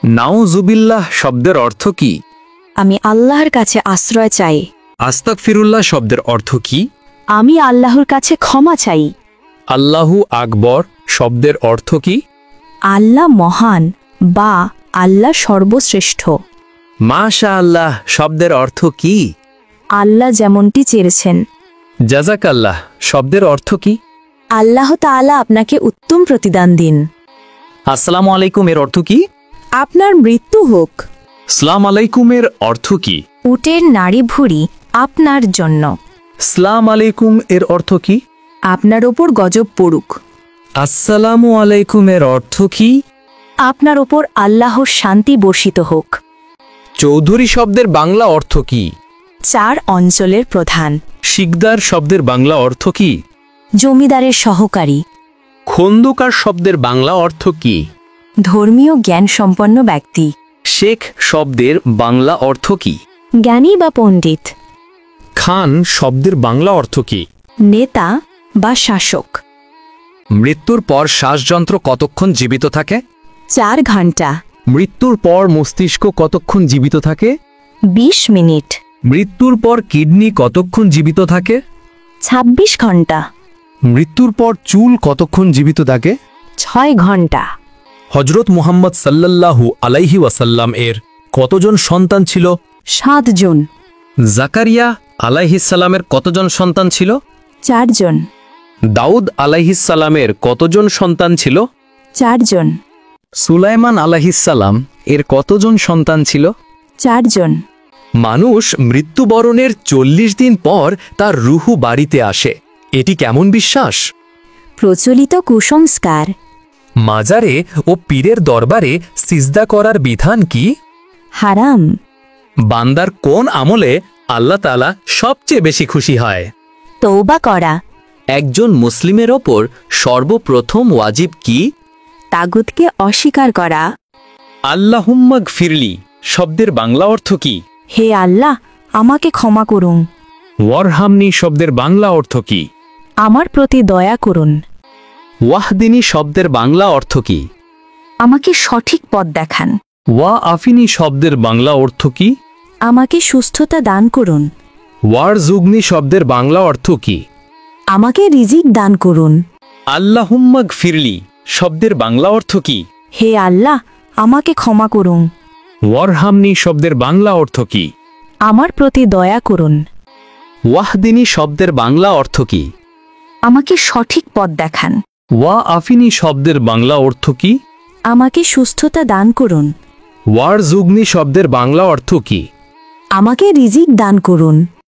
নাউজুবিল্লাহ শব্দের অর্থ কি? আমি আল্লাহর কাছে আশ্রয় চাই। আস্তাগফিরুল্লাহ শব্দের অর্থ কি? আমি আল্লাহর কাছে ক্ষমা চাই। আল্লাহু আকবর শব্দের অর্থ কি? আল্লাহ মহান বা আল্লাহ সর্বশ্রেষ্ঠ। মাশাআল্লাহ শব্দের অর্থ কি? আল্লাহ যেমনটি চেয়েছেন। জাযাকাল্লাহ শব্দের অর্থ কি? আল্লাহ তাআলা আপনাকে উত্তম প্রতিদান দিন। আসসালামু আলাইকুম এর অর্থ কি? আপনার মৃত্যু হোক। আসসালামু আলাইকুমের অর্থ কি? উটের নাড়ি ভুঁড়ি আপনার জন্য। আসসালামু আলাইকুম এর অর্থ কি? আপনার ওপর গজব পড়ুক। আসসালামু আলাইকুমের অর্থ কি? আপনার ওপর আল্লাহর শান্তি বর্ষিত হোক। চৌধুরী শব্দের বাংলা অর্থ কি? 4 অঞ্চলের প্রধান। শিকদার শব্দের বাংলা অর্থ কি? জমিদারের সহকারী। খন্দকার শব্দের বাংলা অর্থ কি? ধর্মীয় জ্ঞান সম্পন্ন ব্যক্তি। শেখ শব্দের বাংলা অর্থ কি? জ্ঞানী বা পণ্ডিত। খান শব্দের বাংলা অর্থ কি? নেতা বা শাসক। মৃত্যুর পর শ্বাসযন্ত্র কতক্ষণ জীবিত থাকে? 4 ঘন্টা। মৃত্যুর পর মস্তিষ্ক কতক্ষণ জীবিত থাকে? 20 মিনিট। মৃত্যুর পর কিডনি কতক্ষণ জীবিত থাকে? 26 ঘন্টা। মৃত্যুর পর চুল কতক্ষণ জীবিত থাকে? 6 ঘন্টা। হজরত মুহাম্মদ সাল্লাল্লাহু আলাইহি ওয়াসাল্লাম এর কতজন সন্তান ছিল? 7 জন। জাকারিয়া আলাইহিসসালামের কতজন সন্তান ছিল? 4 জন। দাউদ আলাইহিসসালামের কতজন সন্তান ছিল? 4 জন। সুলাইমান আলাইহিসসালাম এর কতজন সন্তান ছিল? 4 জন। মানুষ মৃত্যুবরণের 40 দিন পর তার রুহু বাড়িতে আসে, এটি কেমন বিশ্বাস? প্রচলিত কুসংস্কার। মাজারে ও পীরের দরবারে সিজদা করার বিধান কি? হারাম। বান্দার কোন আমলে আল্লাহ তাআলা সবচেয়ে বেশি খুশি হয়? তওবা করা। একজন মুসলিমের ওপর সর্বপ্রথম ওয়াজিব কি? তাগুতকে অস্বীকার করা। আল্লাহুম্মা গফিরলি শব্দের বাংলা অর্থ কি? হে আল্লাহ, আমাকে ক্ষমা করুন। ওয়ারহামনি শব্দের বাংলা অর্থ কি? আমার প্রতি দয়া করুন। ওয়াহদিনী শব্দের বাংলা অর্থ কি? আমাকে সঠিক পথ দেখান। ওয়া আফিনী শব্দের বাংলা অর্থ কি? আমাকে সুস্থতা দান করুন। ওয়ারজুগনি শব্দের বাংলা অর্থ কি? আমাকে রিজিক দান করুন। আল্লাহুম্মা গফিরলি শব্দের বাংলা অর্থ কি? হে আল্লাহ, আমাকে ক্ষমা করুন। ওয়ারহামনি শব্দের বাংলা অর্থ কি? আমার প্রতি দয়া করুন। ওয়াহদিনী শব্দের বাংলা অর্থ কি? আমাকে সঠিক পথ দেখান। ওয়া আফিনী শব্দের বাংলা অর্থ কি? আমাকে সুস্থতা দান করুন। ওয়ারজুগনি শব্দের বাংলা অর্থ কি? আমাকে রিজিক দান করুন।